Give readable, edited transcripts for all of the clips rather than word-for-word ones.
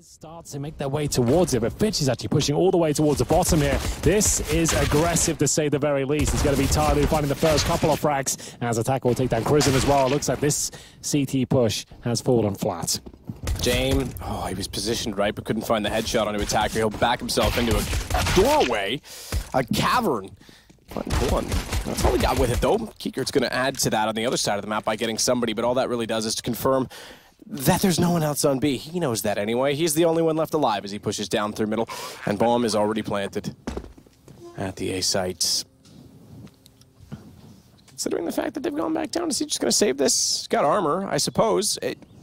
Starts to make their way towards it, but Fitch is actually pushing all the way towards the bottom here. This is aggressive to say the very least. It's going to be Tyloo finding the first couple of frags as attacker will take down Crism as well. It looks like this CT push has fallen flat. James, he was positioned right, but couldn't find the headshot onto attacker. He'll back himself into a doorway, a cavern. One. That's all he got with it, though. Kiekert's going to add to that on the other side of the map by getting somebody, but all that really does is to confirm that there's no one else on B. He knows that anyway. He's the only one left alive as he pushes down through middle, and bomb is already planted at the A sites. Considering the fact that they've gone back down, is he just going to save this? He's got armor, I suppose.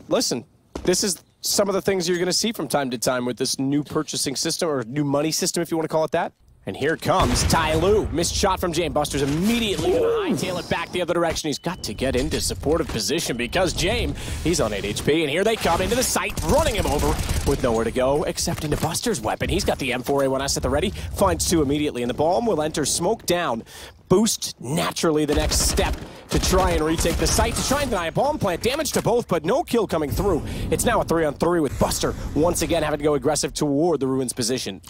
Listen, this is some of the things you're going to see from time to time with this new purchasing system, or new money system, if you want to call it that. And here comes Tyloo. Missed shot from James. Buster's immediately going to hightail it back the other direction. He's got to get into supportive position because James, he's on 8 HP. And here they come into the site, running him over with nowhere to go except into Buster's weapon. He's got the M4A1S at the ready. Finds two immediately. And the bomb will enter smoke down. Boost naturally the next step to try and retake the site, to try and deny a bomb plant. Damage to both, but no kill coming through. It's now a 3-on-3 with Buster once again having to go aggressive toward the Ruins position.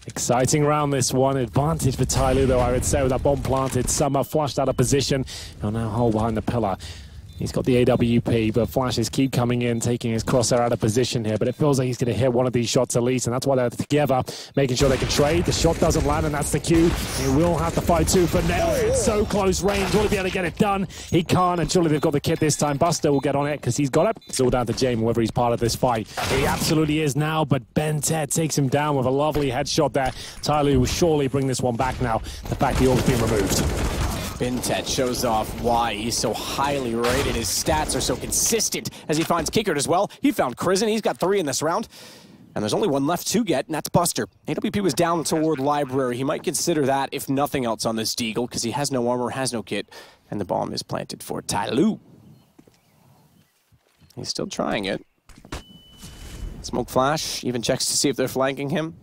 Exciting round, this one. Advantage for Tyloo, though, I would say, with that bomb planted. Summer flushed out of position. He'll now hold behind the pillar. He's got the AWP, but flashes keep coming in, taking his crosshair out of position here. But it feels like he's going to hit one of these shots at least, and that's why they're together, making sure they can trade. The shot doesn't land, and that's the cue. He will have to fight too for now. It's so close range. Will he be able to get it done? He can't, and surely they've got the kit this time. Buster will get on it because he's got it. It's all down to James, whether he's part of this fight. He absolutely is now, but Ben Ted takes him down with a lovely headshot there. Tyloo will surely bring this one back now. The fact the orb's been removed. Bintet shows off why he's so highly rated. His stats are so consistent as he finds Kickert as well. He found Crism. He's got 3 in this round. And there's only one left to get, and that's Buster. AWP was down toward Library. He might consider that, if nothing else, on this Deagle, because he has no armor, has no kit, and the bomb is planted for Tyloo. He's still trying it. Smoke flash, even checks to see if they're flanking him.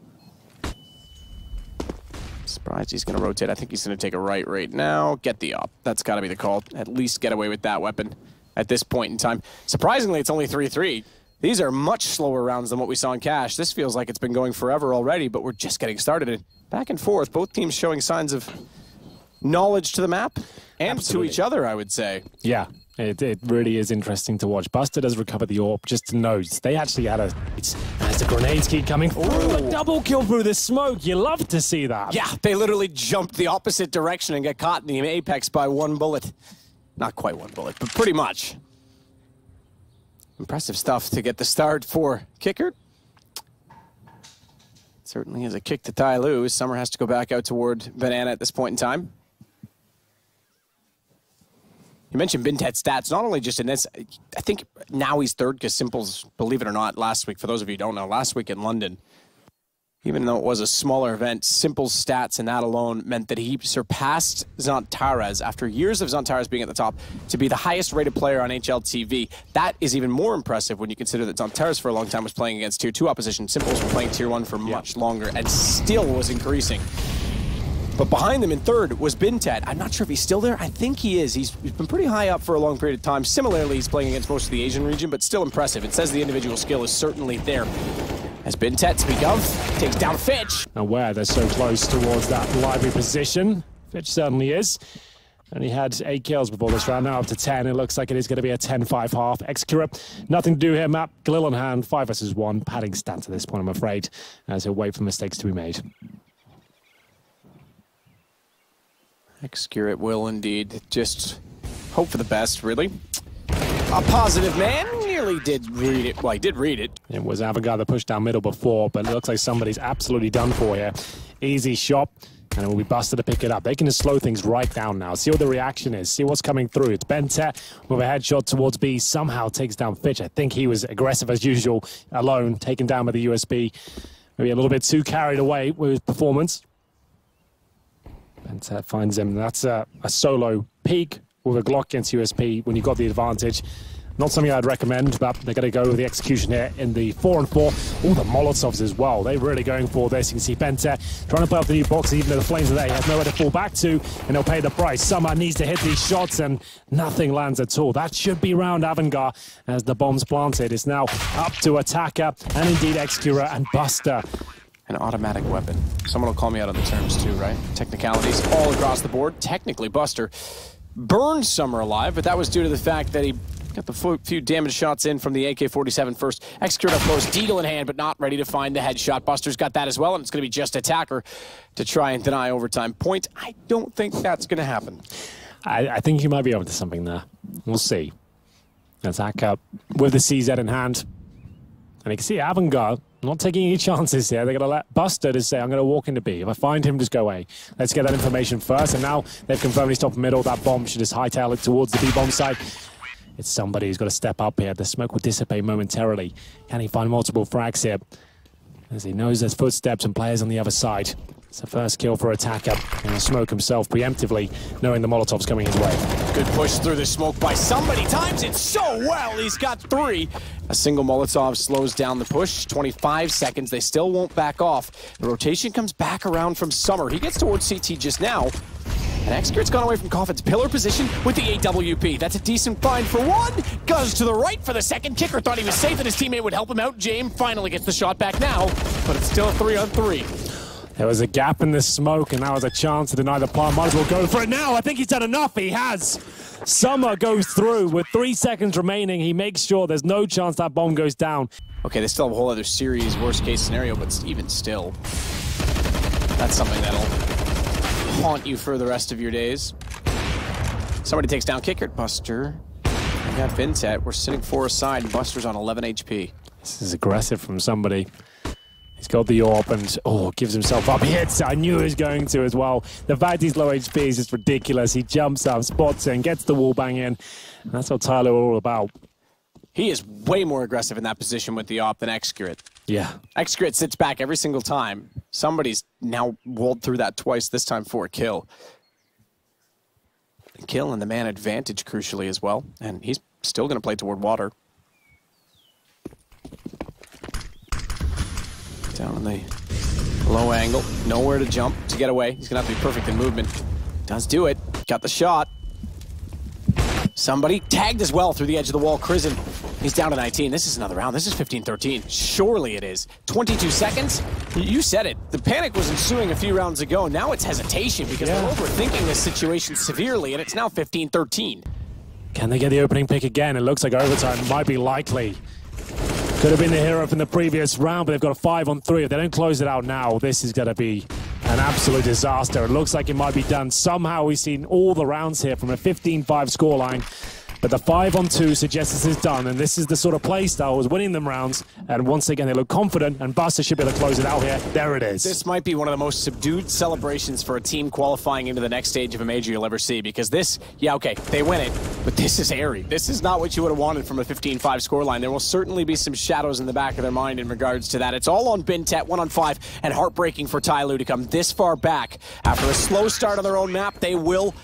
Surprised he's going to rotate. I think he's going to take a right now. Get the op. That's got to be the call. At least get away with that weapon at this point in time. Surprisingly, it's only 3-3. These are much slower rounds than what we saw in Cash. This feels like it's been going forever already, but we're just getting started. And back and forth, both teams showing signs of knowledge to the map and to each other, I would say. Yeah. It really is interesting to watch. Buster does recover the AWP just to note. They actually had as the grenades keep coming through. A double kill through the smoke. You love to see that. Yeah, they literally jumped the opposite direction and get caught in the apex by one bullet. Not quite one bullet, but pretty much. Impressive stuff to get the start for Kickert. Certainly is a kick to Tyloo. Summer has to go back out toward Banana at this point in time. You mentioned Bintet's stats, not only just in this, I think now he's third because Simple's, believe it or not, last week, for those of you who don't know, last week in London, even though it was a smaller event, Simple's stats and that alone meant that he surpassed Zontares after years of Zontares being at the top to be the highest rated player on HLTV. That is even more impressive when you consider that Zontares for a long time was playing against Tier 2 opposition. Simple's been playing Tier 1 for much longer and still was increasing. But behind them in third was Bintet. I'm not sure if he's still there. I think he is. He's been pretty high up for a long period of time. Similarly, he's playing against most of the Asian region, but still impressive. It says the individual skill is certainly there. As Bintet, speak of, takes down Fitch. Aware they're so close towards that library position. Fitch certainly is. And he had 8 kills before this round, now up to 10. It looks like it is going to be a 10-5 half. Execura, nothing to do here, map. Galil in hand, 5 versus 1. Padding stance at this point, I'm afraid, as he'll wait for mistakes to be made. Execure it will indeed. Just hope for the best, really. A positive man nearly did read it. Well, he did read it. It was Avangar that pushed down middle before, but it looks like somebody's absolutely done for here. Easy shot, and it will be Buster to pick it up. They can just slow things right down now. See what the reaction is. See what's coming through. It's Bintet with a headshot towards B. Somehow takes down Fitch. I think he was aggressive as usual, alone, taken down by the USB. Maybe a little bit too carried away with his performance. Bintet finds him. That's a solo peek with a Glock against USP when you got the advantage. Not something I'd recommend, but they're going to go with the execution here in the 4-on-4. All the Molotovs as well. They're really going for this. You can see Penta trying to play off the new box, even though the Flames are there. He has nowhere to fall back to, and they'll pay the price. Summer needs to hit these shots, and nothing lands at all. That should be round Avangar as the bomb's planted. It's now up to Attacker, and indeed Execura and Buster. An automatic weapon. Someone will call me out on the terms too, right? Technicalities all across the board. Technically, Buster burned Summer alive, but that was due to the fact that he got the few damage shots in from the AK-47 first. Execute up close, Deagle in hand, but not ready to find the headshot. Buster's got that as well, and it's going to be just Attacker to try and deny overtime point. I don't think that's going to happen. I think you might be over to something there. We'll see. Attacker with the CZ in hand. And you can see Avangar not taking any chances here. They're going to let Buster just say, I'm going to walk into B. If I find him, just go away. Let's get that information first. And now they've confirmed he's top middle. That bomb should just hightail it towards the B-bomb site. It's somebody who's got to step up here. The smoke will dissipate momentarily. Can he find multiple frags here? As he knows there's footsteps and players on the other side. It's the first kill for Attacker. And smoke himself preemptively, knowing the Molotov's coming his way. Good push through the smoke by somebody. Times it so well. He's got 3. A single Molotov slows down the push. 25 seconds. They still won't back off. The rotation comes back around from Summer. He gets towards CT just now. And Execute's gone away from Coffin's pillar position with the AWP. That's a decent find for one. Goes to the right for the second. Kicker thought he was safe and his teammate would help him out. James finally gets the shot back now, but it's still a 3-on-3. There was a gap in the smoke, and now has a chance to deny the plant. Might as well go for it now. I think he's done enough. He has. Summer goes through with 3 seconds remaining. He makes sure there's no chance that bomb goes down. Okay, they still have a whole other series, worst-case scenario, but even still, that's something that'll haunt you for the rest of your days. Somebody takes down Kicker. Buster. We got Vintet. We're sitting 4 aside, and Buster's on 11 HP. This is aggressive from somebody. He's got the AWP and, gives himself up. He hits it. I knew he was going to as well. The fact he's low HP is just ridiculous. He jumps up, spots it, and gets the wall bang in. And that's what Tyloo are all about. He is way more aggressive in that position with the AWP than Execute. Yeah. Execute sits back every single time. Somebody's now walled through that twice, this time for a kill. Kill and the man advantage, crucially, as well. And he's still going to play toward water. Down in the low angle. Nowhere to jump to get away. He's going to have to be perfect in movement. Does do it. Got the shot. Somebody tagged as well through the edge of the wall. Crizzen. He's down to 19. This is another round. This is 15-13. Surely it is. 22 seconds. You said it. The panic was ensuing a few rounds ago. Now it's hesitation because they're overthinking this situation severely, and it's now 15-13. Can they get the opening pick again? It looks like overtime might be likely. Could have been the hero from the previous round, but they've got a 5-on-3. If they don't close it out now, this is going to be an absolute disaster. It looks like it might be done. Somehow we've seen all the rounds here from a 15-5 scoreline. But the 5-on-2 suggests this is done, and this is the sort of play style was winning them rounds. And once again, they look confident, and Buster should be able to close it out here. There it is. This might be one of the most subdued celebrations for a team qualifying into the next stage of a major you'll ever see, because this, okay, they win it, but this is airy. This is not what you would have wanted from a 15-5 scoreline. There will certainly be some shadows in the back of their mind in regards to that. It's all on Bintet, 1-on-5, and heartbreaking for Tyloo to come this far back. After a slow start on their own map, they will